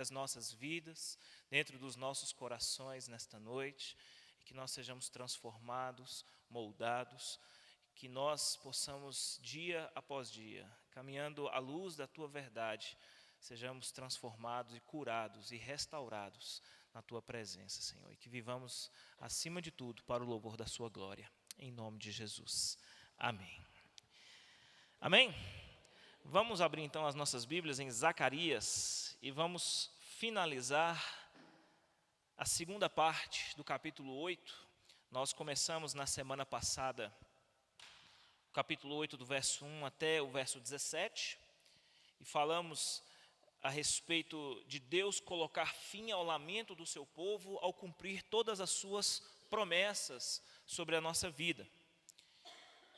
das nossas vidas, dentro dos nossos corações nesta noite, e que nós sejamos transformados, moldados, que nós possamos dia após dia, caminhando à luz da Tua verdade, sejamos transformados e curados e restaurados na Tua presença, Senhor, e que vivamos acima de tudo para o louvor da Sua glória, em nome de Jesus. Amém. Amém? Vamos abrir então as nossas Bíblias em Zacarias e vamos finalizar a segunda parte do capítulo 8. Nós começamos na semana passada o capítulo 8 do verso 1 até o verso 17 e falamos a respeito de Deus colocar fim ao lamento do seu povo ao cumprir todas as suas promessas sobre a nossa vida.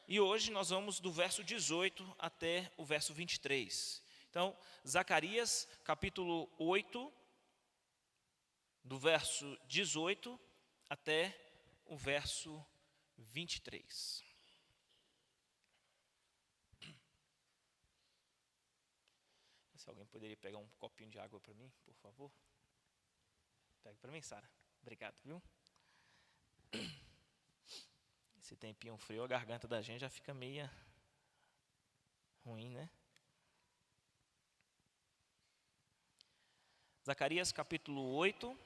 E hoje nós vamos do verso 18 até o verso 23. Então, Zacarias, capítulo 8, do verso 18 até o verso 23. Se alguém poderia pegar um copinho de água para mim, por favor. Pega para mim, Sara. Obrigado, viu? Esse tempinho frio, a garganta da gente já fica meia ruim, né? Zacarias capítulo 8,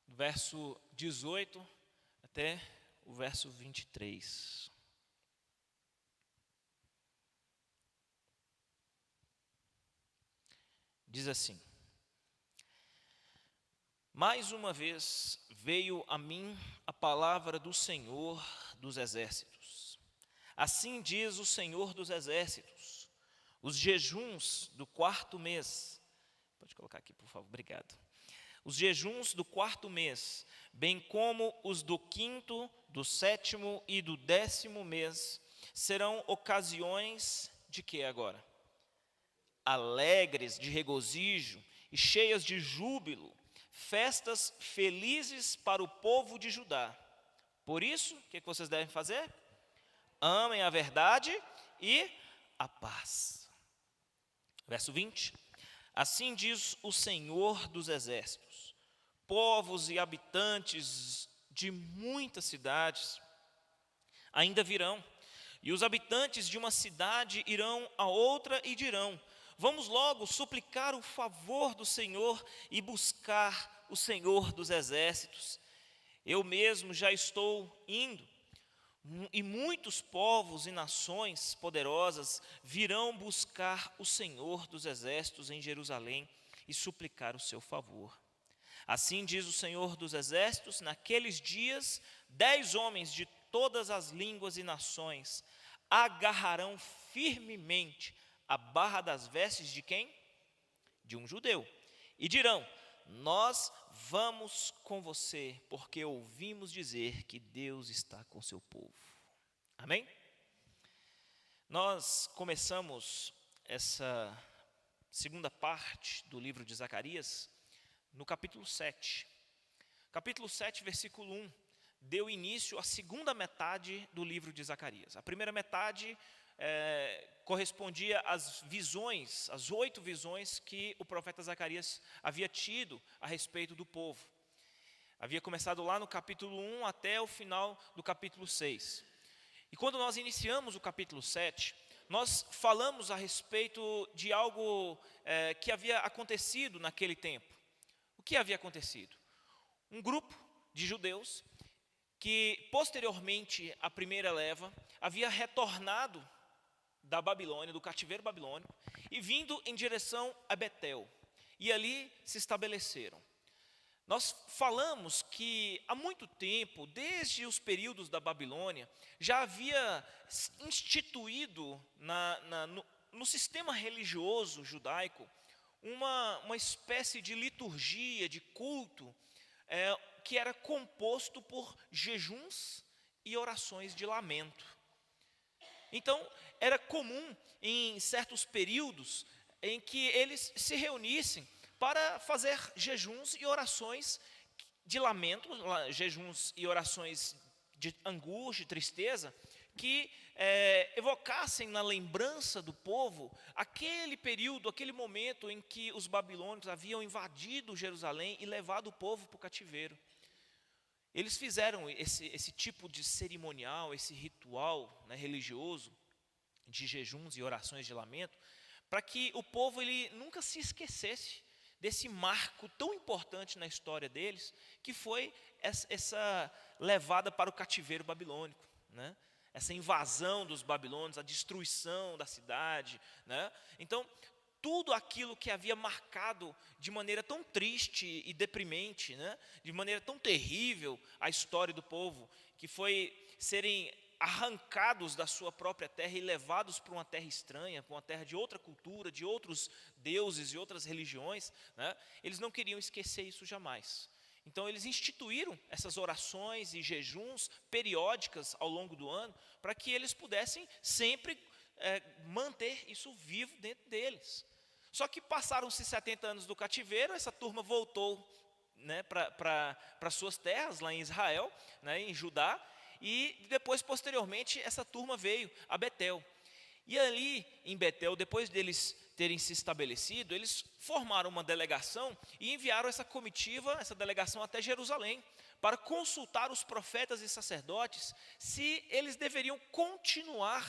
verso 18 até o verso 23. Diz assim: Mais uma vez veio a mim a palavra do Senhor dos Exércitos. Assim diz o Senhor dos Exércitos: os jejuns do quarto mês, pode colocar aqui por favor, obrigado. Os jejuns do quarto mês, bem como os do quinto, do sétimo e do 10º mês, serão ocasiões de quê agora? Alegres de regozijo e cheias de júbilo, festas felizes para o povo de Judá. Por isso, o que vocês devem fazer? Amem a verdade e a paz. Verso 20. Assim diz o Senhor dos Exércitos: povos e habitantes de muitas cidades ainda virão, e os habitantes de uma cidade irão a outra e dirão: vamos logo suplicar o favor do Senhor e buscar o Senhor dos Exércitos. Eu mesmo já estou indo, e muitos povos e nações poderosas virão buscar o Senhor dos Exércitos em Jerusalém e suplicar o seu favor. Assim diz o Senhor dos Exércitos: naqueles dias, 10 homens de todas as línguas e nações agarrarão firmemente a barra das vestes de quem? De um judeu. E dirão: nós vamos com você, porque ouvimos dizer que Deus está com seu povo. Amém? Nós começamos essa segunda parte do livro de Zacarias no capítulo 7. Capítulo 7, versículo 1, deu início à segunda metade do livro de Zacarias. A primeira metade correspondia às visões, às 8 visões que o profeta Zacarias havia tido a respeito do povo. Havia começado lá no capítulo 1 até o final do capítulo 6. E quando nós iniciamos o capítulo 7, nós falamos a respeito de algo que havia acontecido naquele tempo. O que havia acontecido? Um grupo de judeus que posteriormente à primeira leva havia retornado da Babilônia, do cativeiro babilônico, e vindo em direção a Betel, e ali se estabeleceram. Nós falamos que há muito tempo, desde os períodos da Babilônia, já havia instituído no sistema religioso judaico uma espécie de liturgia, de culto, que era composto por jejuns e orações de lamento. Então, era comum em certos períodos em que eles se reunissem para fazer jejuns e orações de lamento, jejuns e orações de angústia, tristeza, que evocassem na lembrança do povo aquele período, aquele momento em que os babilônios haviam invadido Jerusalém e levado o povo para o cativeiro. Eles fizeram esse tipo de cerimonial, esse ritual, né, religioso, de jejuns e orações de lamento, para que o povo ele nunca se esquecesse desse marco tão importante na história deles, que foi essa levada para o cativeiro babilônico, né? Essa invasão dos babilônios, a destruição da cidade, né? Então, tudo aquilo que havia marcado de maneira tão triste e deprimente, né? De maneira tão terrível a história do povo, que foi serem arrancados da sua própria terra e levados para uma terra estranha, para uma terra de outra cultura, de outros deuses e outras religiões, né? Eles não queriam esquecer isso jamais. Então eles instituíram essas orações e jejuns periódicas ao longo do ano, para que eles pudessem sempre manter isso vivo dentro deles. Só que passaram-se 70 anos do cativeiro, essa turma voltou, né, para suas terras, lá em Israel, né, em Judá, e depois, posteriormente, essa turma veio a Betel. E ali em Betel, depois deles terem se estabelecido, eles formaram uma delegação e enviaram essa comitiva, essa delegação até Jerusalém, para consultar os profetas e sacerdotes se eles deveriam continuar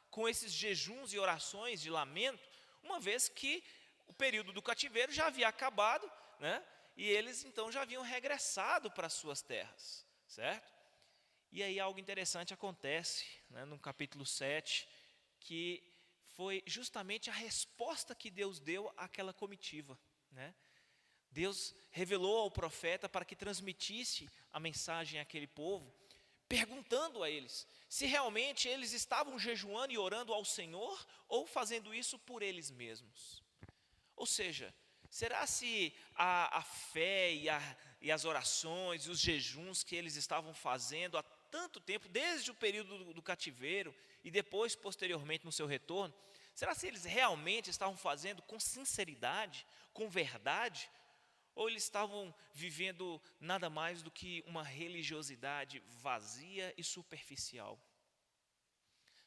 com esses jejuns e orações de lamento, uma vez que o período do cativeiro já havia acabado, né? E eles então já haviam regressado para as suas terras, certo? E aí algo interessante acontece, né, no capítulo 7, que foi justamente a resposta que Deus deu àquela comitiva, né? Deus revelou ao profeta para que transmitisse a mensagem àquele povo, perguntando a eles se realmente eles estavam jejuando e orando ao Senhor ou fazendo isso por eles mesmos. Ou seja, será se a fé e as orações e os jejuns que eles estavam fazendo há tanto tempo, desde o período do cativeiro e depois, posteriormente, no seu retorno, será se eles realmente estavam fazendo com sinceridade, com verdade, ou eles estavam vivendo nada mais do que uma religiosidade vazia e superficial?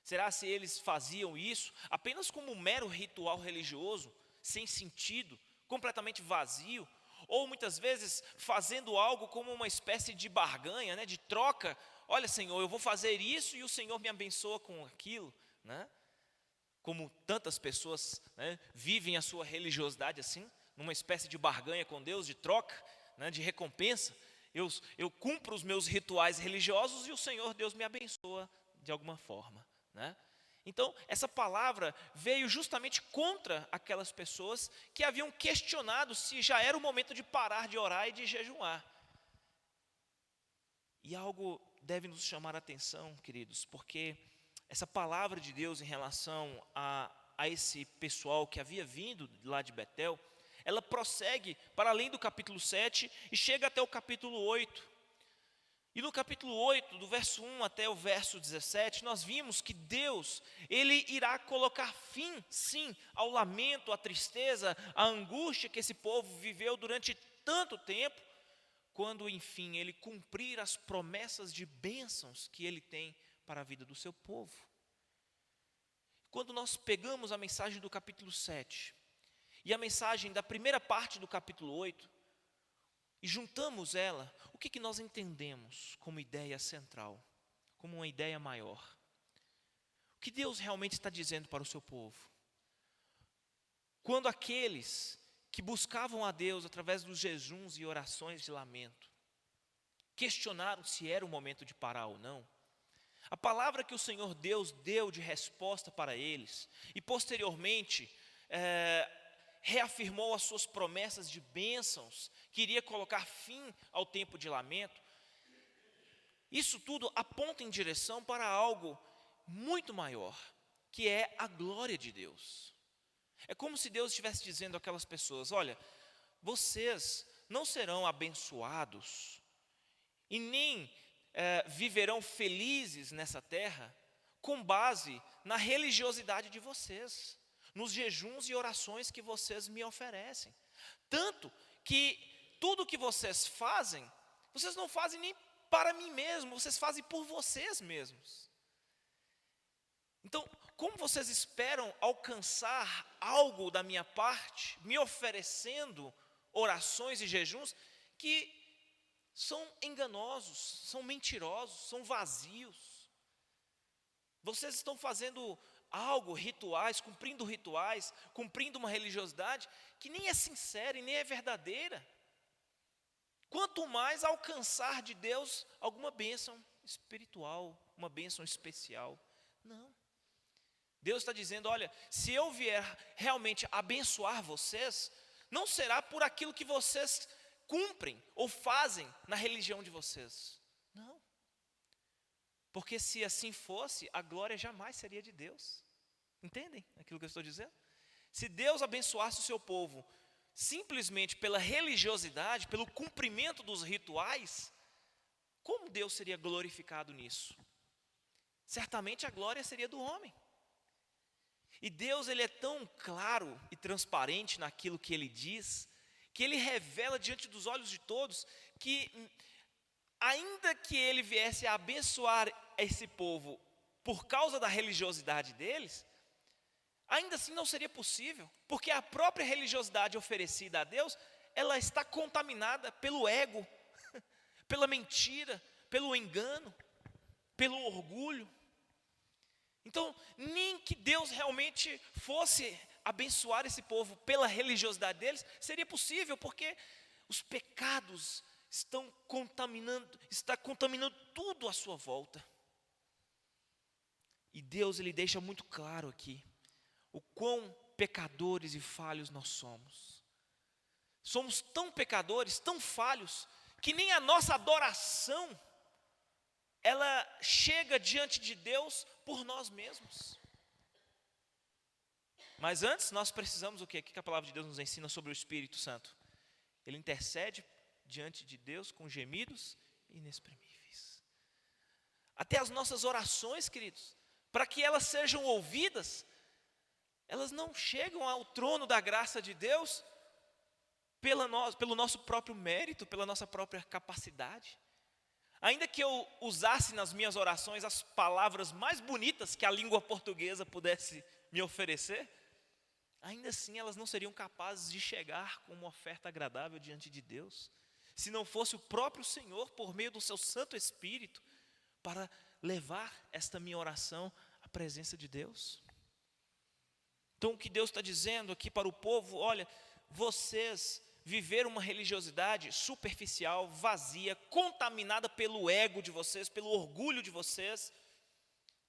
Será se eles faziam isso apenas como um mero ritual religioso, sem sentido, completamente vazio, ou muitas vezes fazendo algo como uma espécie de barganha, né, de troca? Olha, Senhor, eu vou fazer isso e o Senhor me abençoa com aquilo, né? Como tantas pessoas, né, vivem a sua religiosidade assim, numa espécie de barganha com Deus, de troca, né, de recompensa. Eu cumpro os meus rituais religiosos e o Senhor Deus me abençoa de alguma forma, né? Então, essa palavra veio justamente contra aquelas pessoas que haviam questionado se já era o momento de parar de orar e de jejuar. E algo deve nos chamar a atenção, queridos, porque essa palavra de Deus em relação a esse pessoal que havia vindo lá de Betel, ela prossegue para além do capítulo 7 e chega até o capítulo 8. E no capítulo 8, do verso 1 até o verso 17, nós vimos que Deus, Ele irá colocar fim, sim, ao lamento, à tristeza, à angústia que esse povo viveu durante tanto tempo, quando, enfim, Ele cumprir as promessas de bênçãos que Ele tem para a vida do seu povo. Quando nós pegamos a mensagem do capítulo 7 e a mensagem da primeira parte do capítulo 8, e juntamos ela, o que nós entendemos como ideia central, como uma ideia maior? O que Deus realmente está dizendo para o seu povo? Quando aqueles que buscavam a Deus através dos jejuns e orações de lamento, questionaram se era o momento de parar ou não, a palavra que o Senhor Deus deu de resposta para eles, e posteriormente reafirmou as suas promessas de bênçãos, que iria colocar fim ao tempo de lamento, isso tudo aponta em direção para algo muito maior, que é a glória de Deus. É como se Deus estivesse dizendo àquelas pessoas: olha, vocês não serão abençoados e nem viverão felizes nessa terra com base na religiosidade de vocês, nos jejuns e orações que vocês me oferecem. Tanto que tudo que vocês não fazem nem para mim mesmo, vocês fazem por vocês mesmos. Então, como vocês esperam alcançar algo da minha parte, me oferecendo orações e jejuns que são enganosos, são mentirosos, são vazios? Vocês estão fazendo algo, rituais, cumprindo uma religiosidade que nem é sincera e nem é verdadeira. Quanto mais alcançar de Deus alguma bênção espiritual, uma bênção especial. Não. Deus está dizendo, olha, se eu vier realmente abençoar vocês, não será por aquilo que vocês cumprem ou fazem na religião de vocês. Não. Porque se assim fosse, a glória jamais seria de Deus. Entendem aquilo que eu estou dizendo? Se Deus abençoasse o seu povo simplesmente pela religiosidade, pelo cumprimento dos rituais, como Deus seria glorificado nisso? Certamente a glória seria do homem. E Deus, ele é tão claro e transparente naquilo que ele diz, que ele revela diante dos olhos de todos, que ainda que ele viesse a abençoar esse povo por causa da religiosidade deles, ainda assim não seria possível, porque a própria religiosidade oferecida a Deus, ela está contaminada pelo ego, pela mentira, pelo engano, pelo orgulho. Então, nem que Deus realmente fosse abençoar esse povo pela religiosidade deles, seria possível, porque os pecados está contaminando tudo à sua volta. E Deus, ele deixa muito claro aqui o quão pecadores e falhos nós somos. Somos tão pecadores, tão falhos, que nem a nossa adoração ela chega diante de Deus por nós mesmos. Mas antes nós precisamos o quê? O que a palavra de Deus nos ensina sobre o Espírito Santo? Ele intercede diante de Deus com gemidos inexprimíveis. Até as nossas orações, queridos, para que elas sejam ouvidas, elas não chegam ao trono da graça de Deus pelo nosso próprio mérito, pela nossa própria capacidade. Ainda que eu usasse nas minhas orações as palavras mais bonitas que a língua portuguesa pudesse me oferecer, ainda assim elas não seriam capazes de chegar com uma oferta agradável diante de Deus, se não fosse o próprio Senhor, por meio do seu Santo Espírito, para levar esta minha oração à presença de Deus. Então o que Deus está dizendo aqui para o povo, olha, vocês viveram uma religiosidade superficial, vazia, contaminada pelo ego de vocês, pelo orgulho de vocês.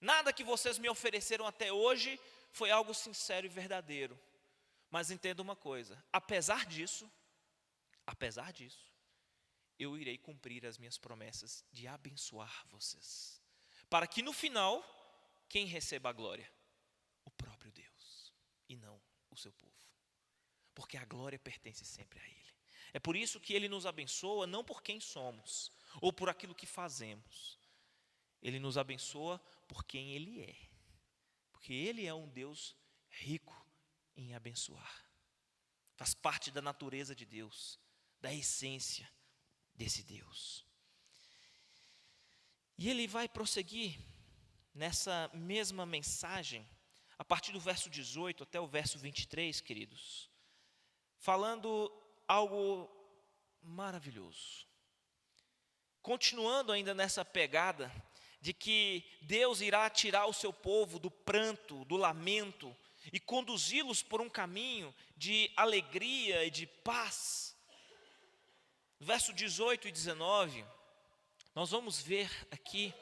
Nada que vocês me ofereceram até hoje foi algo sincero e verdadeiro. Mas entenda uma coisa, apesar disso, eu irei cumprir as minhas promessas de abençoar vocês, para que no final, quem receba a glória? O próprio Deus, e não o seu povo. Porque a glória pertence sempre a Ele. É por isso que Ele nos abençoa, não por quem somos, ou por aquilo que fazemos. Ele nos abençoa por quem Ele é. Porque Ele é um Deus rico em abençoar. Faz parte da natureza de Deus, da essência desse Deus. E Ele vai prosseguir nessa mesma mensagem, a partir do verso 18 até o verso 23, queridos, falando algo maravilhoso. Continuando ainda nessa pegada de que Deus irá tirar o seu povo do pranto, do lamento, e conduzi-los por um caminho de alegria e de paz. Verso 18 e 19, nós vamos ver aqui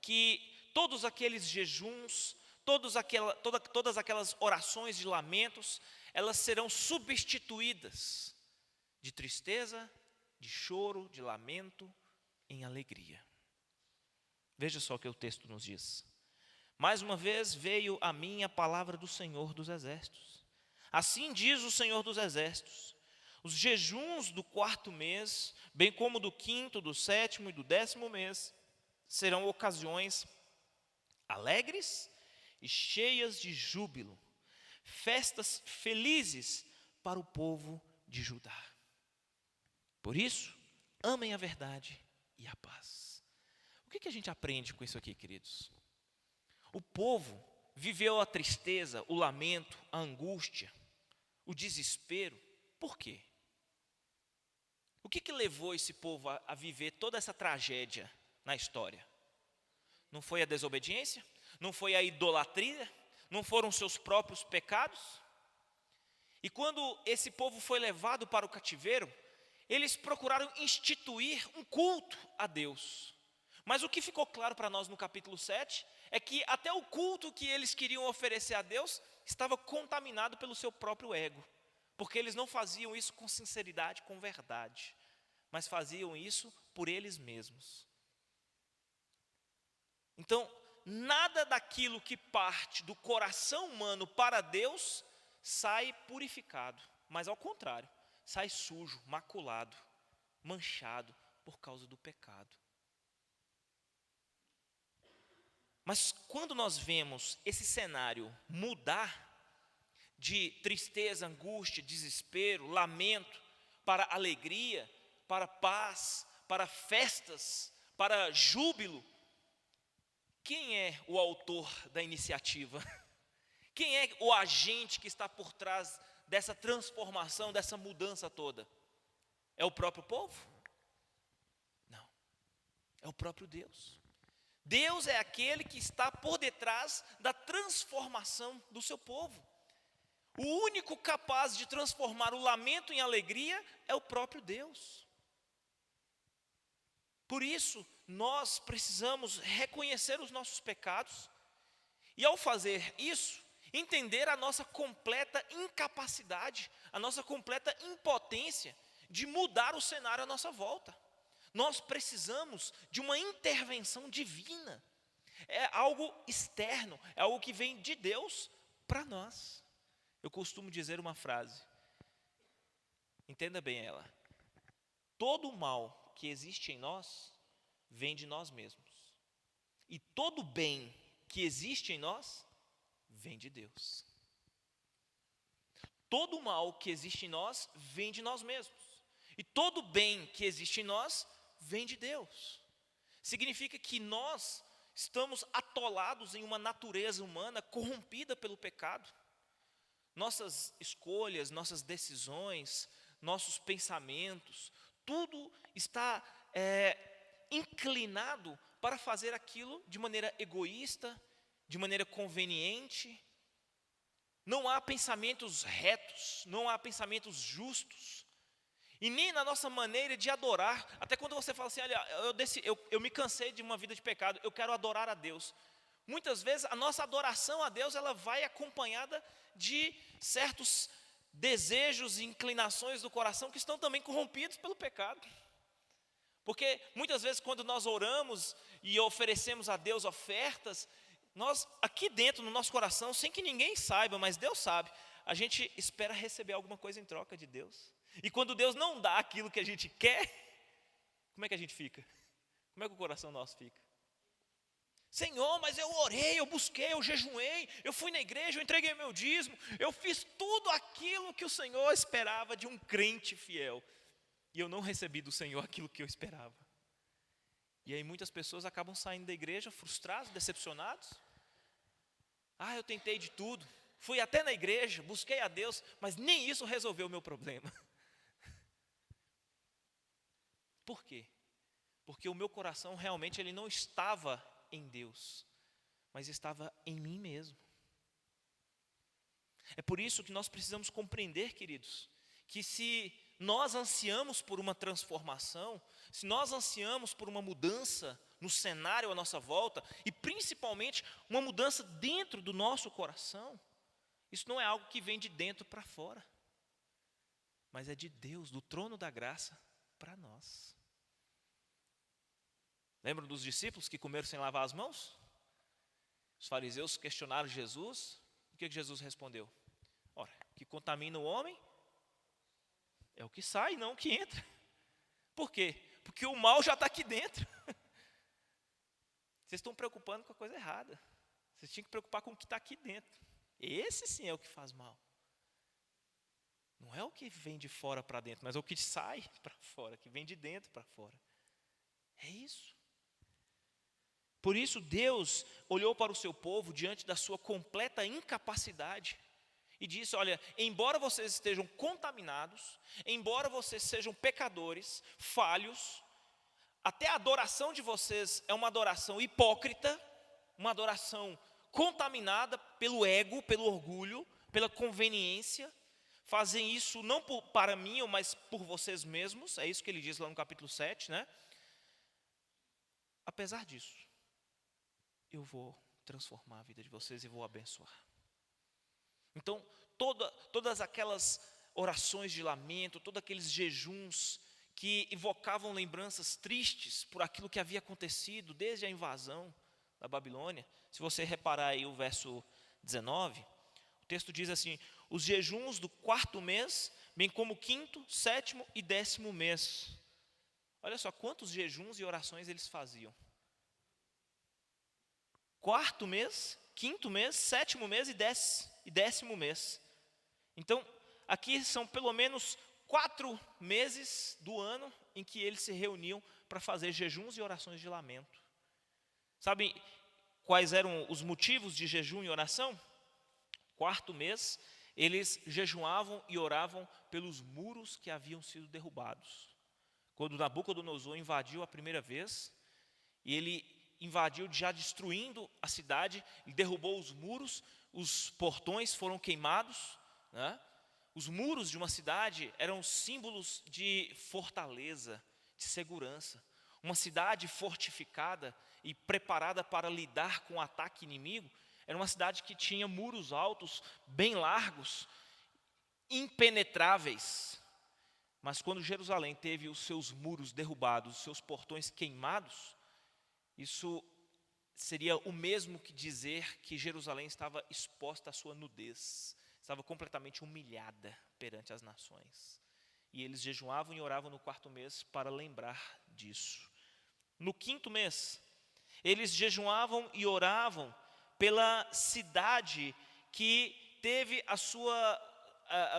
que todos aqueles jejuns, todas aquelas orações de lamentos, elas serão substituídas de tristeza, de choro, de lamento, em alegria. Veja só o que o texto nos diz. Mais uma vez veio a mim a palavra do Senhor dos Exércitos. Assim diz o Senhor dos Exércitos: os jejuns do 4º mês, bem como do 5º, do 7º e do 10º mês, serão ocasiões alegres e cheias de júbilo, festas felizes para o povo de Judá. Por isso, amem a verdade e a paz. O que a gente aprende com isso aqui, queridos? O povo viveu a tristeza, o lamento, a angústia, o desespero. Por quê? O que levou esse povo a viver toda essa tragédia na história? Não foi a desobediência? Não foi a idolatria? Não foram seus próprios pecados? E quando esse povo foi levado para o cativeiro, eles procuraram instituir um culto a Deus. Mas o que ficou claro para nós no capítulo 7 é que até o culto que eles queriam oferecer a Deus estava contaminado pelo seu próprio ego, porque eles não faziam isso com sinceridade, com verdade, mas faziam isso por eles mesmos. Então, nada daquilo que parte do coração humano para Deus sai purificado, mas ao contrário, sai sujo, maculado, manchado por causa do pecado. Mas quando nós vemos esse cenário mudar de tristeza, angústia, desespero, lamento, para alegria, para paz, para festas, para júbilo, quem é o autor da iniciativa? Quem é o agente que está por trás dessa transformação, dessa mudança toda? É o próprio povo? Não, é o próprio Deus. Deus é aquele que está por detrás da transformação do seu povo. O único capaz de transformar o lamento em alegria é o próprio Deus. Por isso, nós precisamos reconhecer os nossos pecados e, ao fazer isso, entender a nossa completa incapacidade, a nossa completa impotência de mudar o cenário à nossa volta. Nós precisamos de uma intervenção divina. É algo externo, é algo que vem de Deus para nós. Eu costumo dizer uma frase, entenda bem ela: todo o mal que existe em nós vem de nós mesmos, e todo o bem que existe em nós vem de Deus. Todo o mal que existe em nós vem de nós mesmos, e todo o bem que existe em nós vem de Deus. Significa que nós estamos atolados em uma natureza humana corrompida pelo pecado. Nossas escolhas, nossas decisões, nossos pensamentos, tudo está inclinado para fazer aquilo de maneira egoísta, de maneira conveniente. Não há pensamentos retos, não há pensamentos justos. E nem na nossa maneira de adorar. Até quando você fala assim, olha, eu me cansei de uma vida de pecado, eu quero adorar a Deus. Muitas vezes a nossa adoração a Deus, ela vai acompanhada de certos desejos e inclinações do coração que estão também corrompidos pelo pecado. Porque muitas vezes quando nós oramos e oferecemos a Deus ofertas, nós aqui dentro no nosso coração, sem que ninguém saiba, mas Deus sabe, a gente espera receber alguma coisa em troca de Deus. E quando Deus não dá aquilo que a gente quer, como é que a gente fica? Como é que o coração nosso fica? Senhor, mas eu orei, eu busquei, eu jejuei, eu fui na igreja, eu entreguei meu dízimo, eu fiz tudo aquilo que o Senhor esperava de um crente fiel. E eu não recebi do Senhor aquilo que eu esperava. E aí muitas pessoas acabam saindo da igreja frustrados, decepcionados. Ah, eu tentei de tudo, fui até na igreja, busquei a Deus, mas nem isso resolveu o meu problema. Por quê? Porque o meu coração realmente ele não estava em Deus, mas estava em mim mesmo. É por isso que nós precisamos compreender, queridos, que se nós ansiamos por uma transformação, se nós ansiamos por uma mudança no cenário à nossa volta, e principalmente uma mudança dentro do nosso coração, isso não é algo que vem de dentro para fora, mas é de Deus, do trono da graça para nós. Lembram dos discípulos que comeram sem lavar as mãos? Os fariseus questionaram Jesus. O que Jesus respondeu? Ora, o que contamina o homem é o que sai, não o que entra. Por quê? Porque o mal já está aqui dentro. Vocês estão preocupando com a coisa errada. Vocês tinham que preocupar com o que está aqui dentro. Esse sim é o que faz mal. Não é o que vem de fora para dentro, mas é o que sai para fora, que vem de dentro para fora. É isso. Por isso Deus olhou para o seu povo diante da sua completa incapacidade e disse: olha, embora vocês estejam contaminados, embora vocês sejam pecadores, falhos, até a adoração de vocês é uma adoração hipócrita, uma adoração contaminada pelo ego, pelo orgulho, pela conveniência. Fazem isso não para mim, mas por vocês mesmos. É isso que ele diz lá no capítulo 7, né? Apesar disso, eu vou transformar a vida de vocês e vou abençoar. Então, todas aquelas orações de lamento, todos aqueles jejuns que invocavam lembranças tristes por aquilo que havia acontecido desde a invasão da Babilônia. Se você reparar aí o verso 19, o texto diz assim: os jejuns do 4º mês, bem como o 5º, 7º e 10º mês. Olha só quantos jejuns e orações eles faziam. 4º mês, 5º mês, 7º mês e 10º mês. Então, aqui são pelo menos 4 meses do ano em que eles se reuniam para fazer jejuns e orações de lamento. Sabe quais eram os motivos de jejum e oração? 4º mês, eles jejuavam e oravam pelos muros que haviam sido derrubados. Quando Nabucodonosor invadiu a primeira vez, e ele invadiu já destruindo a cidade, ele derrubou os muros, os portões foram queimados, né? Os muros de uma cidade eram símbolos de fortaleza, de segurança. Uma cidade fortificada e preparada para lidar com o ataque inimigo, era uma cidade que tinha muros altos, bem largos, impenetráveis. Mas quando Jerusalém teve os seus muros derrubados, os seus portões queimados, isso seria o mesmo que dizer que Jerusalém estava exposta à sua nudez, estava completamente humilhada perante as nações. E eles jejuavam e oravam no 4º mês para lembrar disso. No 5º mês, eles jejuavam e oravam pela cidade que teve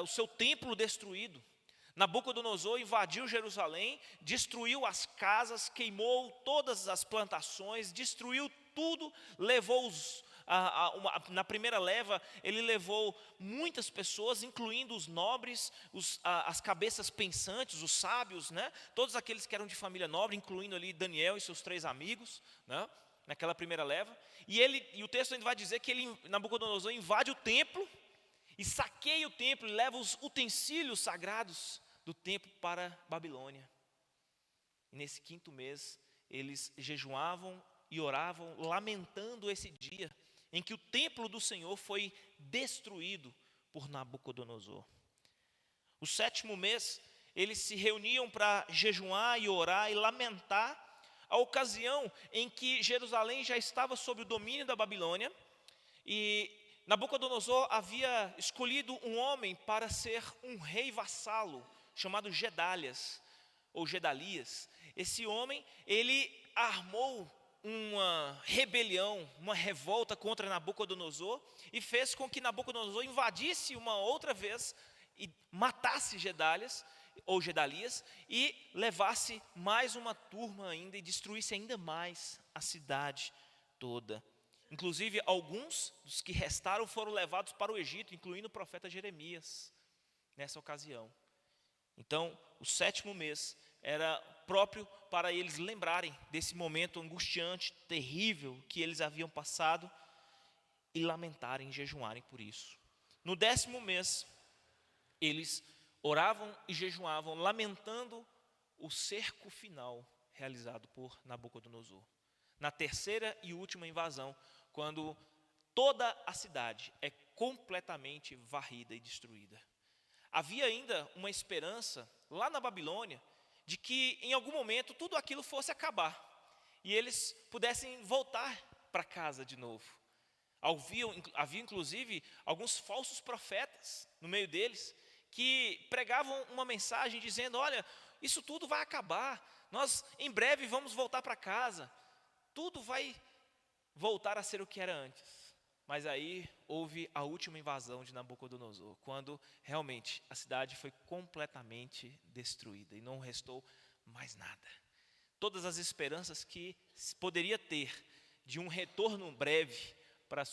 o seu templo destruído. Nabucodonosor invadiu Jerusalém, destruiu as casas, queimou todas as plantações, destruiu tudo, levou na primeira leva, ele levou muitas pessoas, incluindo os nobres, as cabeças pensantes, os sábios, né? Todos aqueles que eram de família nobre, incluindo ali Daniel e seus 3 amigos, né? Naquela primeira leva. E o texto ainda vai dizer que Nabucodonosor invade o templo e saqueia o templo e leva os utensílios sagrados do templo para Babilônia. E nesse 5º mês, eles jejuavam e oravam, lamentando esse dia em que o templo do Senhor foi destruído por Nabucodonosor. O 7º mês, eles se reuniam para jejuar e orar e lamentar a ocasião em que Jerusalém já estava sob o domínio da Babilônia e Nabucodonosor havia escolhido um homem para ser um rei vassalo, chamado Gedalias. Esse homem, ele armou uma rebelião, uma revolta contra Nabucodonosor e fez com que Nabucodonosor invadisse uma outra vez e matasse Gedalias e levasse mais uma turma ainda e destruísse ainda mais a cidade toda. Inclusive, alguns dos que restaram foram levados para o Egito, incluindo o profeta Jeremias, nessa ocasião. Então, o 7º mês era próprio para eles lembrarem desse momento angustiante, terrível que eles haviam passado e lamentarem, jejuarem por isso. No 10º mês, eles oravam e jejuavam, lamentando o cerco final realizado por Nabucodonosor. Na terceira e última invasão, quando toda a cidade é completamente varrida e destruída. Havia ainda uma esperança lá na Babilônia de que em algum momento tudo aquilo fosse acabar e eles pudessem voltar para casa de novo. Havia inclusive alguns falsos profetas no meio deles que pregavam uma mensagem dizendo: olha, isso tudo vai acabar, nós em breve vamos voltar para casa, tudo vai voltar a ser o que era antes. Mas aí houve a última invasão de Nabucodonosor, quando realmente a cidade foi completamente destruída e não restou mais nada. Todas as esperanças que poderia ter de um retorno breve para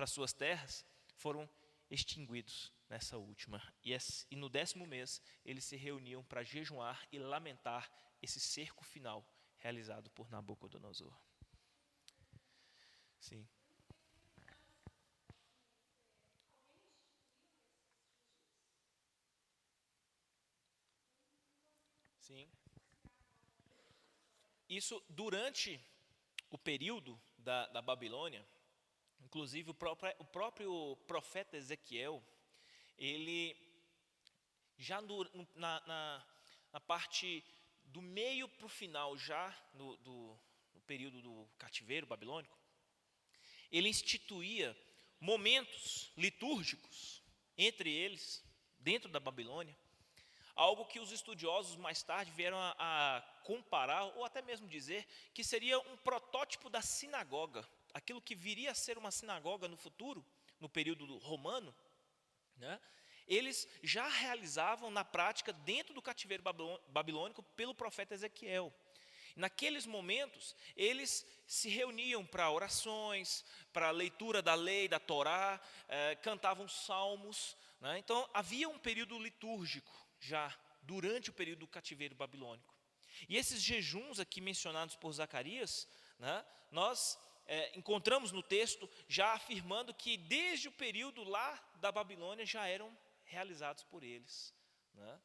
suas terras, foram extinguidos nessa última. E no 10º mês, eles se reuniam para jejuar e lamentar esse cerco final realizado por Nabucodonosor. Sim. Sim. Isso durante o período da Babilônia, inclusive o próprio profeta Ezequiel, ele já na parte do meio para o final, já no período do cativeiro babilônico, ele instituía momentos litúrgicos entre eles, dentro da Babilônia, algo que os estudiosos mais tarde vieram a comparar, ou até mesmo dizer, que seria um protótipo da sinagoga, aquilo que viria a ser uma sinagoga no futuro, no período romano, né? Eles já realizavam na prática dentro do cativeiro babilônico pelo profeta Ezequiel. Naqueles momentos, eles se reuniam para orações, para a leitura da lei, da Torá, cantavam salmos, né? Então, havia um período litúrgico já durante o período do cativeiro babilônico. E esses jejuns aqui mencionados por Zacarias, né, nós encontramos no texto já afirmando que desde o período lá da Babilônia já eram realizados por eles, né?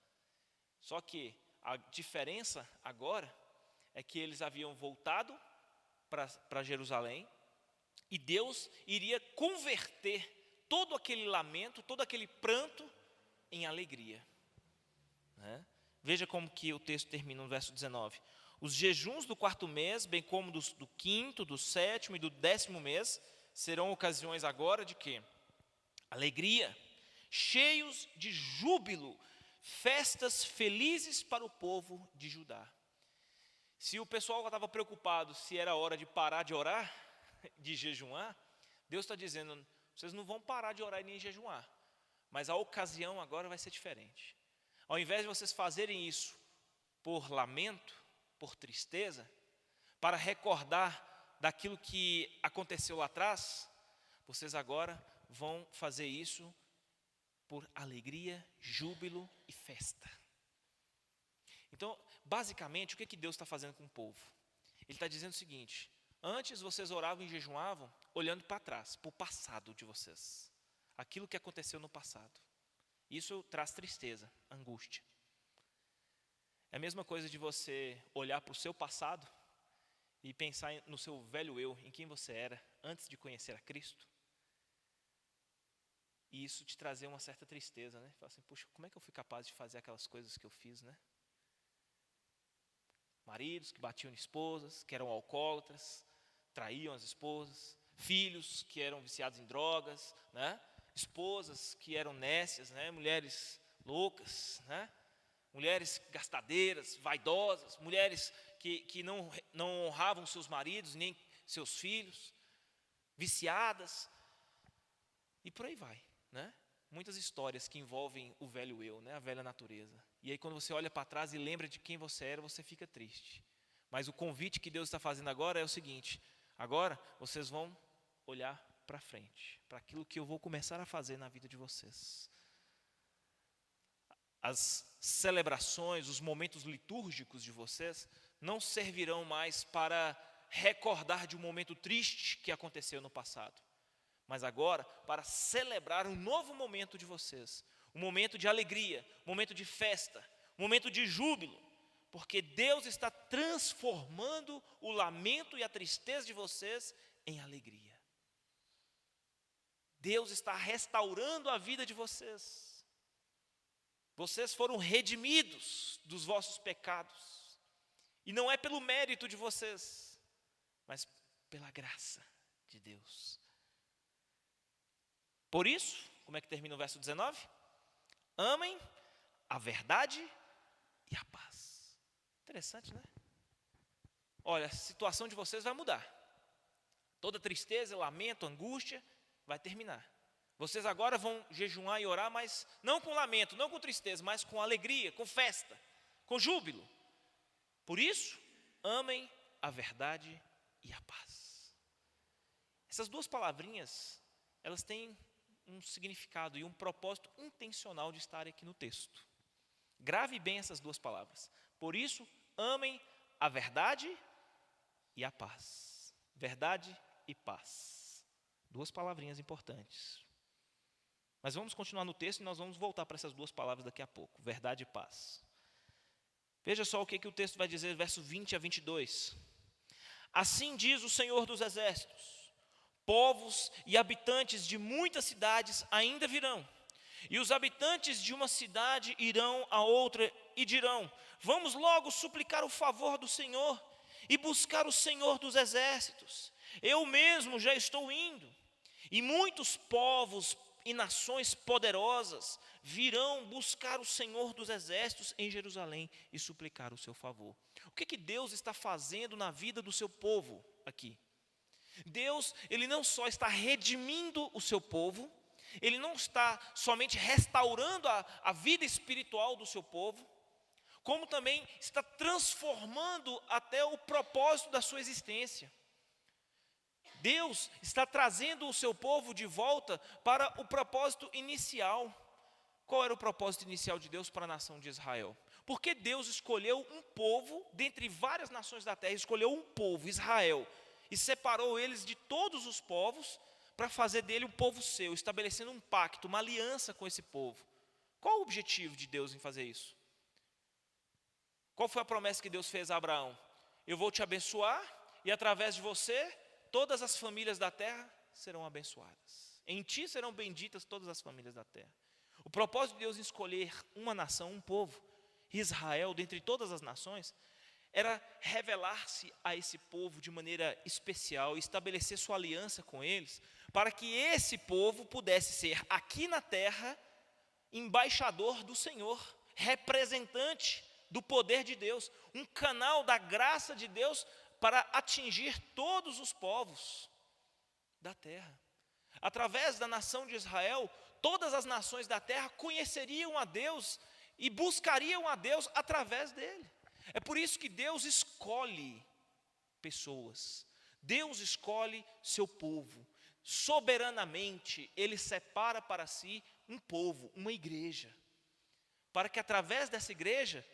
Só que a diferença agora é que eles haviam voltado para Jerusalém e Deus iria converter todo aquele lamento, todo aquele pranto em alegria, né? Veja como que o texto termina no verso 19. Os jejuns do 4º mês, bem como do 5º, do 7º e do 10º mês, serão ocasiões agora de quê? Alegria, cheios de júbilo, festas felizes para o povo de Judá. Se o pessoal estava preocupado se era hora de parar de orar, de jejuar, Deus está dizendo, vocês não vão parar de orar e nem jejuar, mas a ocasião agora vai ser diferente. Ao invés de vocês fazerem isso por lamento, por tristeza, para recordar daquilo que aconteceu lá atrás, vocês agora vão fazer isso por alegria, júbilo e festa. Então, basicamente, o que Deus está fazendo com o povo? Ele está dizendo o seguinte: antes vocês oravam e jejuavam olhando para trás, para o passado de vocês, aquilo que aconteceu no passado. Isso traz tristeza, angústia. É a mesma coisa de você olhar para o seu passado e pensar no seu velho eu, em quem você era antes de conhecer a Cristo. E isso te trazer uma certa tristeza, né? Falar assim, puxa, como é que eu fui capaz de fazer aquelas coisas que eu fiz, né? Maridos que batiam em esposas, que eram alcoólatras, traíam as esposas, filhos que eram viciados em drogas, né? Esposas que eram nécias, né? Mulheres loucas, né? Mulheres gastadeiras, vaidosas, mulheres que não honravam seus maridos, nem seus filhos, viciadas, e por aí vai, né? Muitas histórias que envolvem o velho eu, né? A velha natureza. E aí quando você olha para trás e lembra de quem você era, você fica triste. Mas o convite que Deus está fazendo agora é o seguinte: agora vocês vão olhar para frente, para aquilo que eu vou começar a fazer na vida de vocês. As celebrações, os momentos litúrgicos de vocês não servirão mais para recordar de um momento triste que aconteceu no passado, mas agora para celebrar um novo momento de vocês, um momento de alegria, um momento de festa, um momento de júbilo, porque Deus está transformando o lamento e a tristeza de vocês em alegria. Deus está restaurando a vida de vocês. Vocês foram redimidos dos vossos pecados. E não é pelo mérito de vocês, mas pela graça de Deus. Por isso, como é que termina o verso 19? Amem a verdade e a paz. Interessante, né? Olha, a situação de vocês vai mudar. Toda tristeza, lamento, angústia vai terminar. Vocês agora vão jejuar e orar, mas não com lamento, não com tristeza, mas com alegria, com festa, com júbilo. Por isso, amem a verdade e a paz. Essas duas palavrinhas, elas têm um significado e um propósito intencional de estar aqui no texto. Grave bem essas duas palavras. Por isso, amem a verdade e a paz. Verdade e paz. Duas palavrinhas importantes. Mas vamos continuar no texto e nós vamos voltar para essas duas palavras daqui a pouco. Verdade e paz. Veja só o que o texto vai dizer, verso 20 a 22. Assim diz o Senhor dos Exércitos: povos e habitantes de muitas cidades ainda virão, e os habitantes de uma cidade irão a outra e dirão: vamos logo suplicar o favor do Senhor e buscar o Senhor dos Exércitos. Eu mesmo já estou indo, e muitos povos e nações poderosas virão buscar o Senhor dos Exércitos em Jerusalém e suplicar o seu favor. O que Deus está fazendo na vida do seu povo aqui? Deus, Ele não só está redimindo o seu povo, Ele não está somente restaurando a vida espiritual do seu povo, como também está transformando até o propósito da sua existência. Deus está trazendo o seu povo de volta para o propósito inicial. Qual era o propósito inicial de Deus para a nação de Israel? Porque Deus escolheu um povo, dentre várias nações da terra, escolheu um povo, Israel, e separou eles de todos os povos para fazer dele um povo seu, estabelecendo um pacto, uma aliança com esse povo. Qual o objetivo de Deus em fazer isso? Qual foi a promessa que Deus fez a Abraão? Eu vou te abençoar e através de você todas as famílias da terra serão abençoadas. Em ti serão benditas todas as famílias da terra. O propósito de Deus em escolher uma nação, um povo, Israel, dentre todas as nações, era revelar-se a esse povo de maneira especial, estabelecer sua aliança com eles, para que esse povo pudesse ser aqui na terra embaixador do Senhor, representante do poder de Deus, um canal da graça de Deus para atingir todos os povos da terra. Através da nação de Israel, todas as nações da terra conheceriam a Deus e buscariam a Deus através dele. É por isso que Deus escolhe pessoas, Deus escolhe seu povo, soberanamente Ele separa para si um povo, uma igreja, para que através dessa igreja,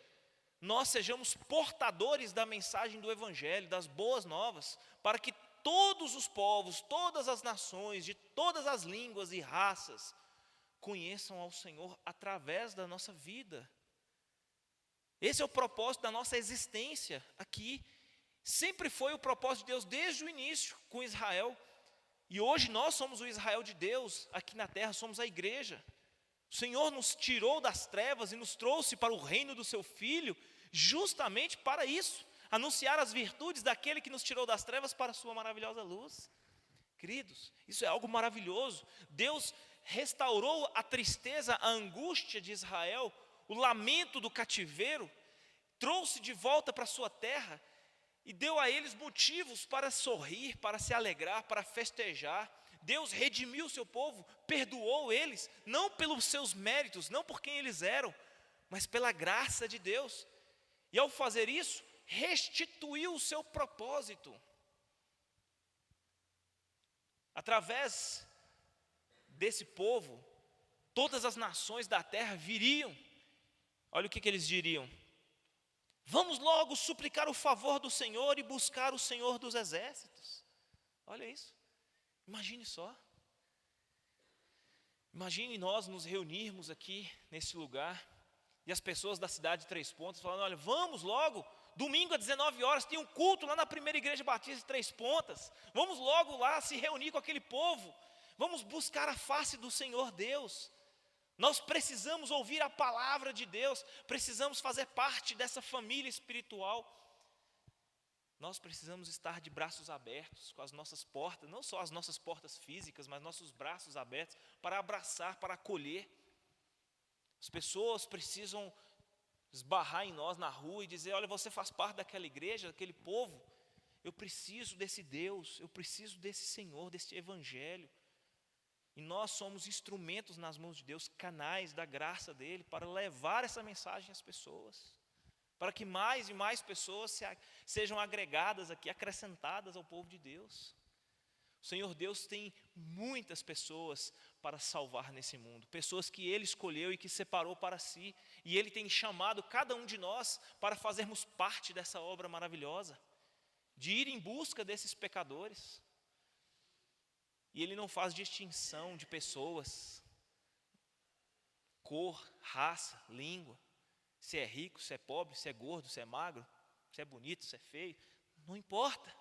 nós sejamos portadores da mensagem do Evangelho, das boas novas, para que todos os povos, todas as nações, de todas as línguas e raças, conheçam ao Senhor através da nossa vida. Esse é o propósito da nossa existência aqui. Sempre foi o propósito de Deus desde o início com Israel. E hoje nós somos o Israel de Deus, aqui na terra somos a igreja. O Senhor nos tirou das trevas e nos trouxe para o reino do seu Filho, justamente para isso, anunciar as virtudes daquele que nos tirou das trevas para a sua maravilhosa luz. Queridos, isso é algo maravilhoso. Deus restaurou a tristeza, a angústia de Israel, o lamento do cativeiro, trouxe de volta para a sua terra e deu a eles motivos para sorrir, para se alegrar, para festejar. Deus redimiu o seu povo, perdoou eles, não pelos seus méritos, não por quem eles eram, mas pela graça de Deus. E ao fazer isso, restituiu o seu propósito. Através desse povo, todas as nações da terra viriam. Olha o que eles diriam: vamos logo suplicar o favor do Senhor e buscar o Senhor dos Exércitos. Olha isso, imagine só. Imagine nós nos reunirmos aqui nesse lugar e as pessoas da cidade de Três Pontas falando: olha, vamos logo, domingo às 19 horas tem um culto lá na primeira igreja batista de Três Pontas, vamos logo lá se reunir com aquele povo, vamos buscar a face do Senhor Deus. Nós precisamos ouvir a palavra de Deus, precisamos fazer parte dessa família espiritual. Nós precisamos estar de braços abertos, com as nossas portas, não só as nossas portas físicas, mas nossos braços abertos para abraçar, para acolher. As pessoas precisam esbarrar em nós na rua e dizer: olha, você faz parte daquela igreja, daquele povo, eu preciso desse Deus, eu preciso desse Senhor, desse Evangelho. E nós somos instrumentos nas mãos de Deus, canais da graça dEle, para levar essa mensagem às pessoas, para que mais e mais pessoas sejam agregadas aqui, acrescentadas ao povo de Deus. O Senhor Deus tem muitas pessoas para salvar nesse mundo, pessoas que Ele escolheu e que separou para si, e Ele tem chamado cada um de nós para fazermos parte dessa obra maravilhosa, de ir em busca desses pecadores. E Ele não faz distinção de pessoas, cor, raça, língua, se é rico, se é pobre, se é gordo, se é magro, se é bonito, se é feio, não importa.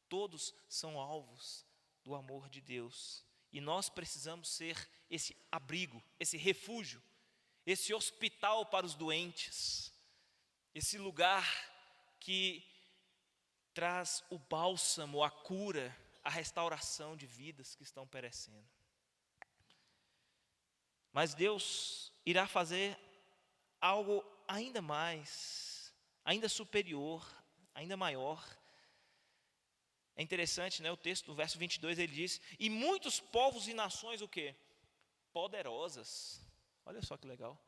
Todos são alvos do amor de Deus. E nós precisamos ser esse abrigo, esse refúgio, esse hospital para os doentes, esse lugar que traz o bálsamo, a cura, a restauração de vidas que estão perecendo. Mas Deus irá fazer algo ainda mais, ainda superior, ainda maior. É interessante, né, o texto do verso 22, ele diz: e muitos povos e nações, o quê? Poderosas, olha só que legal,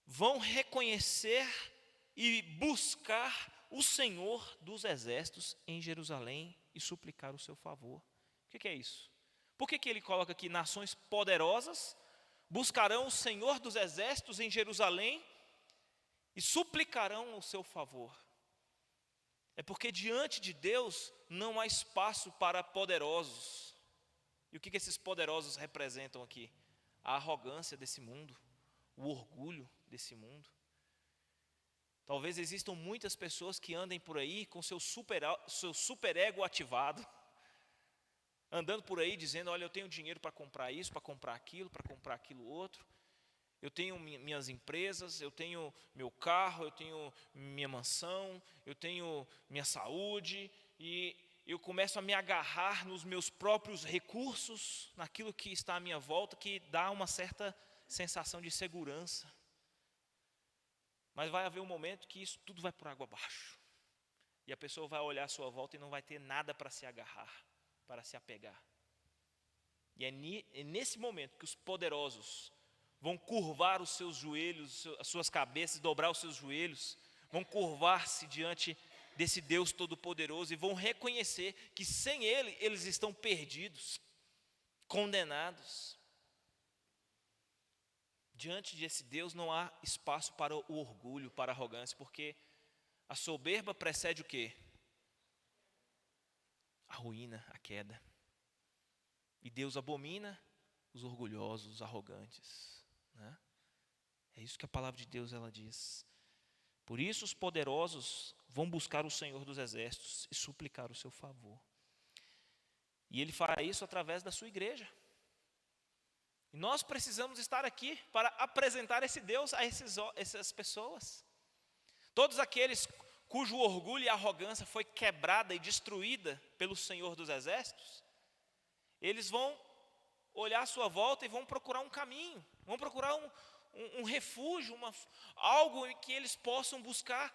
vão reconhecer e buscar o Senhor dos exércitos em Jerusalém e suplicar o seu favor. O que é isso? Por que ele coloca aqui nações poderosas buscarão o Senhor dos exércitos em Jerusalém e suplicarão o seu favor? É porque diante de Deus não há espaço para poderosos. E o que esses poderosos representam aqui? A arrogância desse mundo, o orgulho desse mundo. Talvez existam muitas pessoas que andem por aí com seu superego ativado, andando por aí dizendo: olha, eu tenho dinheiro para comprar isso, para comprar aquilo outro. Eu tenho minhas empresas, eu tenho meu carro, eu tenho minha mansão, eu tenho minha saúde, e eu começo a me agarrar nos meus próprios recursos, naquilo que está à minha volta, que dá uma certa sensação de segurança. Mas vai haver um momento que isso tudo vai por água abaixo, e a pessoa vai olhar à sua volta e não vai ter nada para se agarrar, para se apegar. E é nesse momento que os poderosos vão curvar os seus joelhos, as suas cabeças, dobrar os seus joelhos, vão curvar-se diante desse Deus Todo-Poderoso e vão reconhecer que sem Ele, eles estão perdidos, condenados. Diante desse Deus não há espaço para o orgulho, para a arrogância, porque a soberba precede o quê? A ruína, a queda. E Deus abomina os orgulhosos, os arrogantes. É isso que a palavra de Deus ela diz. Por isso os poderosos vão buscar o Senhor dos exércitos e suplicar o seu favor. E Ele fará isso através da sua igreja. E nós precisamos estar aqui para apresentar esse Deus a essas pessoas. Todos aqueles cujo orgulho e arrogância foi quebrada e destruída pelo Senhor dos exércitos, eles vão olhar à sua volta e vão procurar um caminho, vão procurar um refúgio, algo em que eles possam buscar,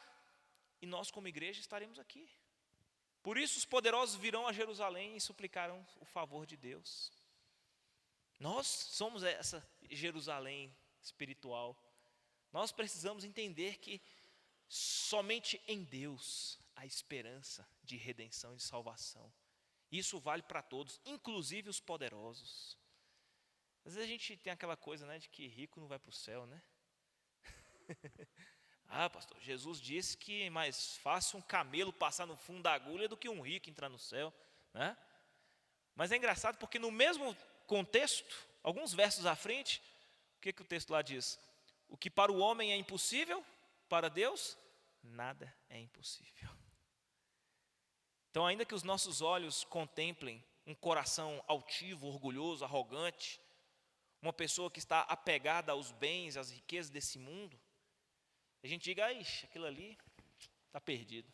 e nós como igreja estaremos aqui. Por isso os poderosos virão a Jerusalém e suplicarão o favor de Deus. Nós somos essa Jerusalém espiritual. Nós precisamos entender que somente em Deus há esperança de redenção e de salvação. Isso vale para todos, inclusive os poderosos. Às vezes a gente tem aquela coisa, né, de que rico não vai para o céu, né? Ah, pastor, Jesus disse que é mais fácil um camelo passar no fundo da agulha do que um rico entrar no céu, né? Mas é engraçado porque no mesmo contexto, alguns versos à frente, o que o texto lá diz? O que para o homem é impossível, para Deus, nada é impossível. Então, ainda que os nossos olhos contemplem um coração altivo, orgulhoso, arrogante, uma pessoa que está apegada aos bens, às riquezas desse mundo, a gente diga: ixi, aquilo ali está perdido.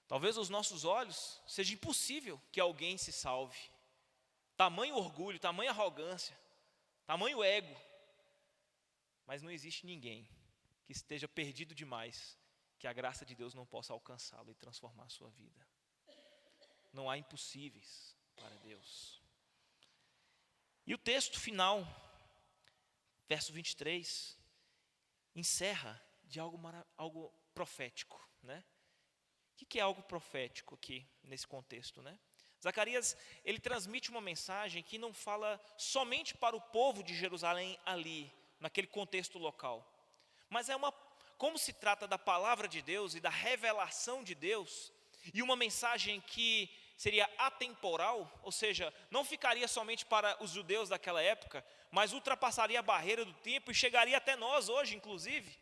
Talvez aos nossos olhos seja impossível que alguém se salve. Tamanho orgulho, tamanha arrogância, tamanho ego. Mas não existe ninguém que esteja perdido demais, que a graça de Deus não possa alcançá-lo e transformar a sua vida. Não há impossíveis para Deus. E o texto final, verso 23, encerra de algo profético, né? O que é algo profético aqui, nesse contexto, né? Zacarias, ele transmite uma mensagem que não fala somente para o povo de Jerusalém ali, naquele contexto local. Mas como se trata da palavra de Deus e da revelação de Deus, e uma mensagem que seria atemporal, ou seja, não ficaria somente para os judeus daquela época, mas ultrapassaria a barreira do tempo e chegaria até nós hoje, inclusive.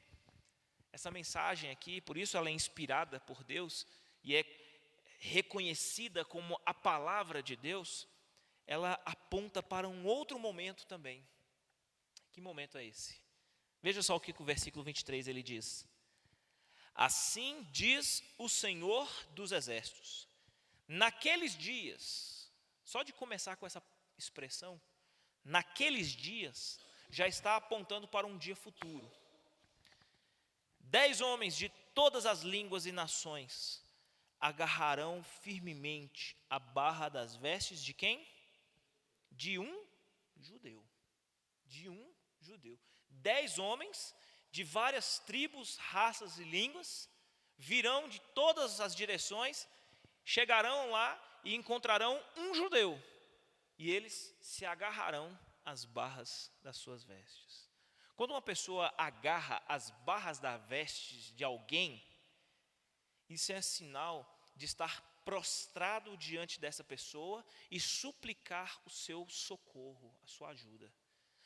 Essa mensagem aqui, por isso ela é inspirada por Deus e é reconhecida como a palavra de Deus, ela aponta para um outro momento também. Que momento é esse? Veja só o que o versículo 23 ele diz: assim diz o Senhor dos Exércitos, naqueles dias, só de começar com essa expressão, naqueles dias, já está apontando para um dia futuro. 10 homens de todas as línguas e nações agarrarão firmemente a barra das vestes de quem? De um judeu. De um judeu. 10 homens de várias tribos, raças e línguas virão de todas as direções, chegarão lá e encontrarão um judeu, e eles se agarrarão às barras das suas vestes. Quando uma pessoa agarra as barras das vestes de alguém, isso é sinal de estar prostrado diante dessa pessoa e suplicar o seu socorro, a sua ajuda.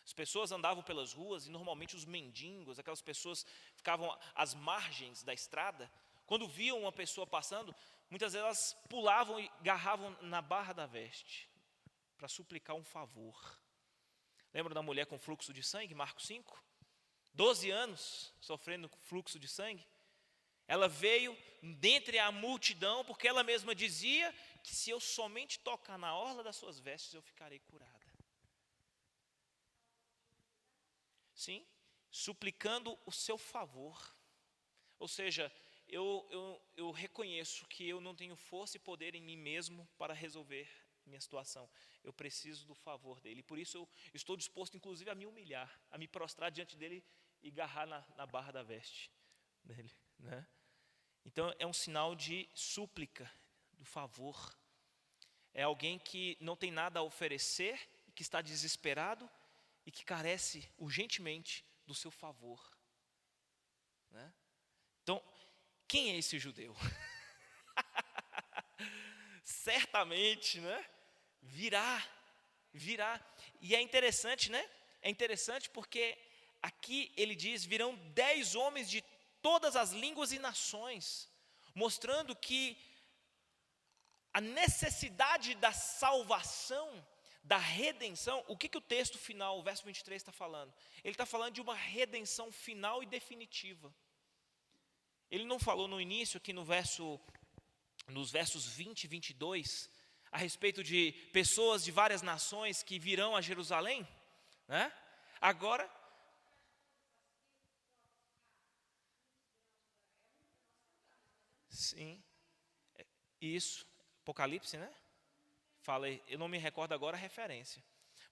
As pessoas andavam pelas ruas e normalmente os mendigos, aquelas pessoas ficavam às margens da estrada, quando viam uma pessoa passando, muitas vezes elas pulavam e agarravam na barra da veste para suplicar um favor. Lembra da mulher com fluxo de sangue, Marcos 5? 12 anos sofrendo fluxo de sangue. Ela veio dentre a multidão, porque ela mesma dizia que se eu somente tocar na orla das suas vestes, eu ficarei curada. Sim, suplicando o seu favor. Ou seja, eu reconheço que eu não tenho força e poder em mim mesmo para resolver minha situação. Eu preciso do favor dele. Por isso eu estou disposto, inclusive, a me humilhar, a me prostrar diante dele e agarrar na barra da veste dele, né? Então é um sinal de súplica, do favor. É alguém que não tem nada a oferecer, que está desesperado e que carece urgentemente do seu favor, né? Então, quem é esse judeu? Certamente, né? Virá. E é interessante, né? É interessante porque aqui ele diz, virão 10 homens de todas as línguas e nações, mostrando que a necessidade da salvação, da redenção, o que o texto final, o verso 23 está falando? Ele está falando de uma redenção final e definitiva. Ele não falou no início, aqui nos versos 20 e 22, a respeito de pessoas de várias nações que virão a Jerusalém, né? Agora, sim, isso, Apocalipse, né? Falei, eu não me recordo agora a referência.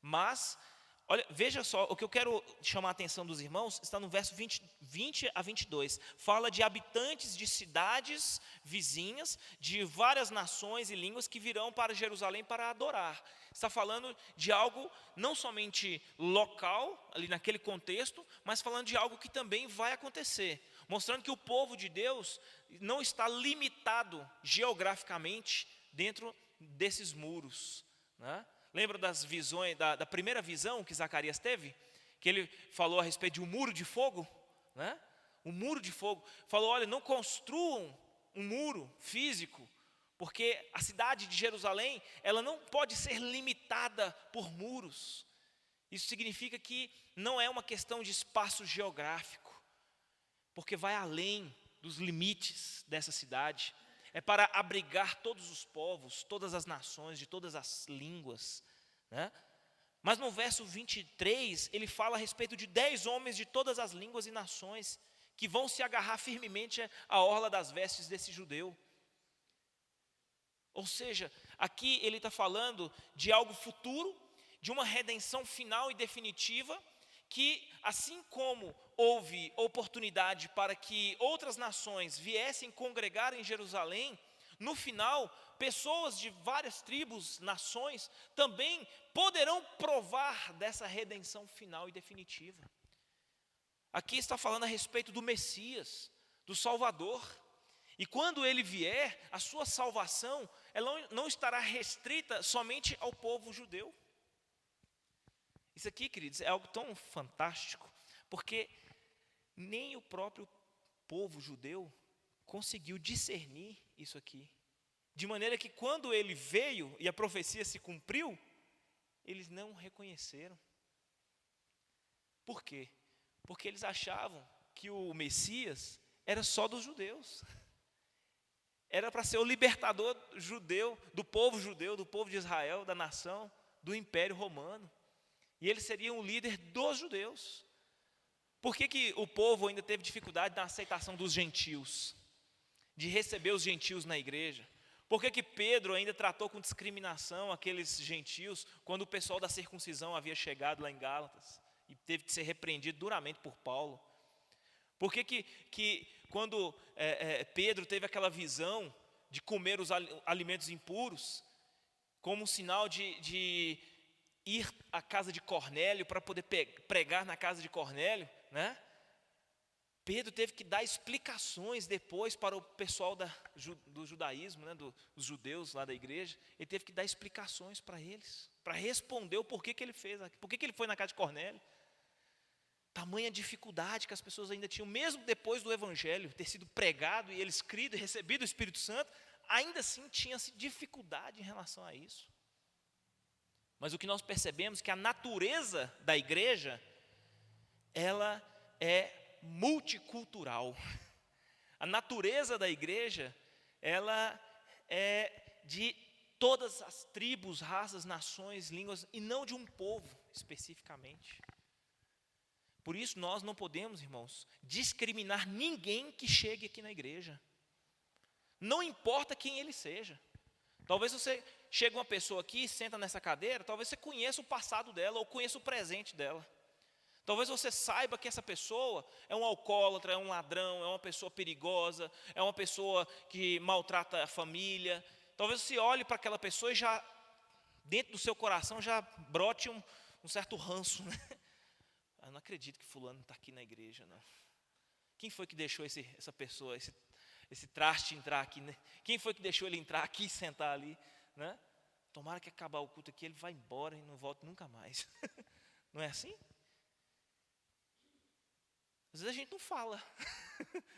Mas, olha, veja só, o que eu quero chamar a atenção dos irmãos está no verso 20 a 22. Fala de habitantes de cidades vizinhas, de várias nações e línguas que virão para Jerusalém para adorar. Está falando de algo não somente local, ali naquele contexto, mas falando de algo que também vai acontecer. Mostrando que o povo de Deus não está limitado geograficamente dentro desses muros, né? Lembra das visões, da primeira visão que Zacarias teve? Que ele falou a respeito de um muro de fogo, né? Um muro de fogo. Falou, olha, não construam um muro físico, porque a cidade de Jerusalém, ela não pode ser limitada por muros. Isso significa que não é uma questão de espaço geográfico, porque vai além dos limites dessa cidade. É para abrigar todos os povos, todas as nações, de todas as línguas, né? Mas no verso 23, ele fala a respeito de 10 homens de todas as línguas e nações, que vão se agarrar firmemente à orla das vestes desse judeu. Ou seja, aqui ele está falando de algo futuro, de uma redenção final e definitiva, que assim como houve oportunidade para que outras nações viessem congregar em Jerusalém, no final, pessoas de várias tribos, nações, também poderão provar dessa redenção final e definitiva. Aqui está falando a respeito do Messias, do Salvador. E quando ele vier, a sua salvação, ela não estará restrita somente ao povo judeu. Isso aqui, queridos, é algo tão fantástico, porque nem o próprio povo judeu conseguiu discernir isso aqui. De maneira que quando ele veio e a profecia se cumpriu, eles não o reconheceram. Por quê? Porque eles achavam que o Messias era só dos judeus. Era para ser o libertador judeu, do povo de Israel, da nação, do Império Romano. E ele seria um líder dos judeus. Por que o povo ainda teve dificuldade na aceitação dos gentios? De receber os gentios na igreja? Por que Pedro ainda tratou com discriminação aqueles gentios, quando o pessoal da circuncisão havia chegado lá em Gálatas? E teve que ser repreendido duramente por Paulo? Por que quando Pedro teve aquela visão de comer os alimentos impuros, como um sinal de ir à casa de Cornélio, para poder pregar na casa de Cornélio, né? Pedro teve que dar explicações depois para o pessoal do judaísmo, né, dos judeus lá da igreja. Ele teve que dar explicações para eles, para responder o porquê que ele fez, por que ele foi na casa de Cornélio. Tamanha dificuldade que as pessoas ainda tinham, mesmo depois do evangelho ter sido pregado e eles crido e recebido o Espírito Santo, ainda assim tinha-se dificuldade em relação a isso. Mas o que nós percebemos é que a natureza da igreja, ela é multicultural. A natureza da igreja, ela é de todas as tribos, raças, nações, línguas, e não de um povo especificamente. Por isso nós não podemos, irmãos, discriminar ninguém que chegue aqui na igreja. Não importa quem ele seja. Talvez você chegue uma pessoa aqui, senta nessa cadeira, talvez você conheça o passado dela ou conheça o presente dela. Talvez você saiba que essa pessoa é um alcoólatra, é um ladrão, é uma pessoa perigosa, é uma pessoa que maltrata a família. Talvez você olhe para aquela pessoa e já, dentro do seu coração, já brote um certo ranço, né? Eu não acredito que fulano está aqui na igreja, não. Quem foi que deixou essa pessoa, esse traste entrar aqui, né? Quem foi que deixou ele entrar aqui e sentar ali, né? Tomara que acabar o culto aqui, ele vai embora e não volta nunca mais. Não é assim? Às vezes a gente não fala,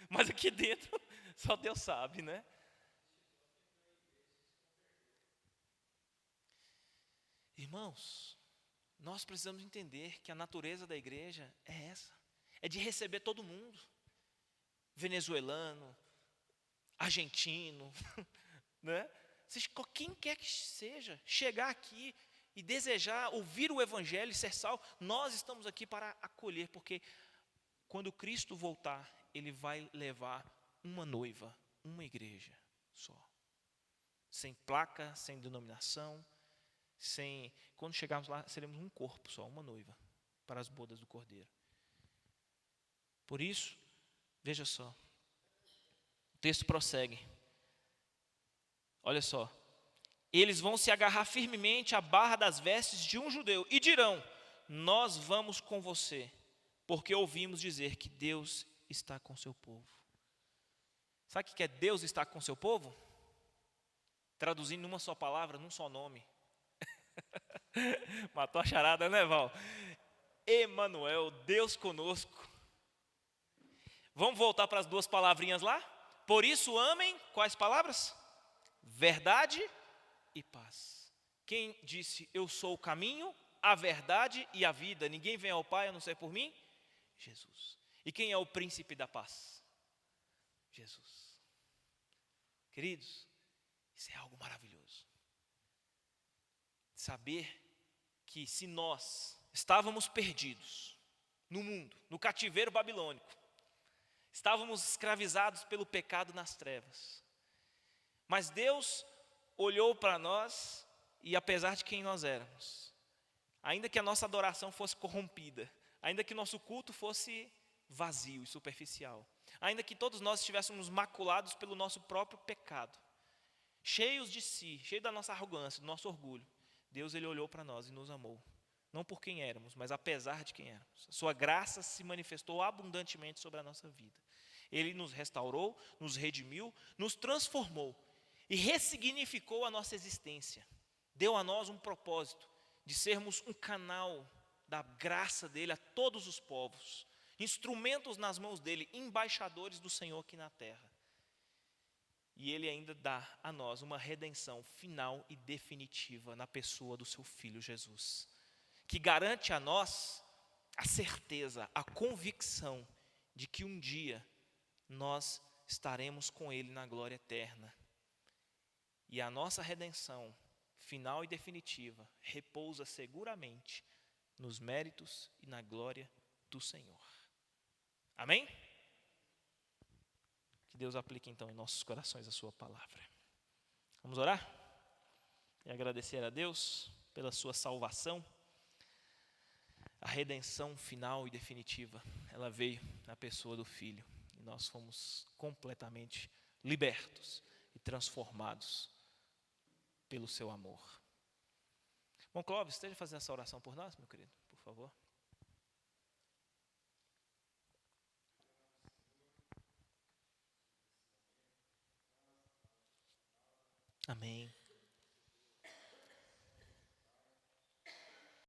mas aqui dentro só Deus sabe, né? Irmãos, nós precisamos entender que a natureza da igreja é essa, é de receber todo mundo, venezuelano, argentino, né? Quem quer que seja, chegar aqui e desejar ouvir o evangelho e ser salvo, nós estamos aqui para acolher, porque quando Cristo voltar, Ele vai levar uma noiva, uma igreja só. Sem placa, sem denominação, quando chegarmos lá, seremos um corpo só, uma noiva, para as bodas do Cordeiro. Por isso, veja só, o texto prossegue. Olha só. Eles vão se agarrar firmemente à barra das vestes de um judeu e dirão: nós vamos com você, porque ouvimos dizer que Deus está com seu povo. Sabe o que é Deus estar com seu povo? Traduzindo numa só palavra, num só nome. Matou a charada, né, Val? Emanuel, Deus conosco. Vamos voltar para as duas palavrinhas lá? Por isso amem, quais palavras? Verdade e paz. Quem disse, eu sou o caminho, a verdade e a vida, ninguém vem ao Pai a não ser por mim? Jesus. E quem é o príncipe da paz? Jesus. Queridos, isso é algo maravilhoso. Saber que se nós estávamos perdidos no mundo, no cativeiro babilônico, estávamos escravizados pelo pecado nas trevas, mas Deus olhou para nós e apesar de quem nós éramos, ainda que a nossa adoração fosse corrompida, ainda que nosso culto fosse vazio e superficial, ainda que todos nós estivéssemos maculados pelo nosso próprio pecado, cheios de si, cheios da nossa arrogância, do nosso orgulho, Deus ele olhou para nós e nos amou, não por quem éramos, mas apesar de quem éramos. A sua graça se manifestou abundantemente sobre a nossa vida. Ele nos restaurou, nos redimiu, nos transformou e ressignificou a nossa existência. Deu a nós um propósito de sermos um canal da graça dele a todos os povos, instrumentos nas mãos dele, embaixadores do Senhor aqui na terra. E ele ainda dá a nós uma redenção final e definitiva na pessoa do seu Filho Jesus, que garante a nós a certeza, a convicção de que um dia nós estaremos com ele na glória eterna. E a nossa redenção final e definitiva repousa seguramente nos méritos e na glória do Senhor. Amém? Que Deus aplique então em nossos corações a sua palavra. Vamos orar? E agradecer a Deus pela sua salvação. A redenção final e definitiva, ela veio na pessoa do Filho. E nós fomos completamente libertos e transformados pelo seu amor. Bom, Clóvis, esteja fazendo essa oração por nós, meu querido, por favor. Amém.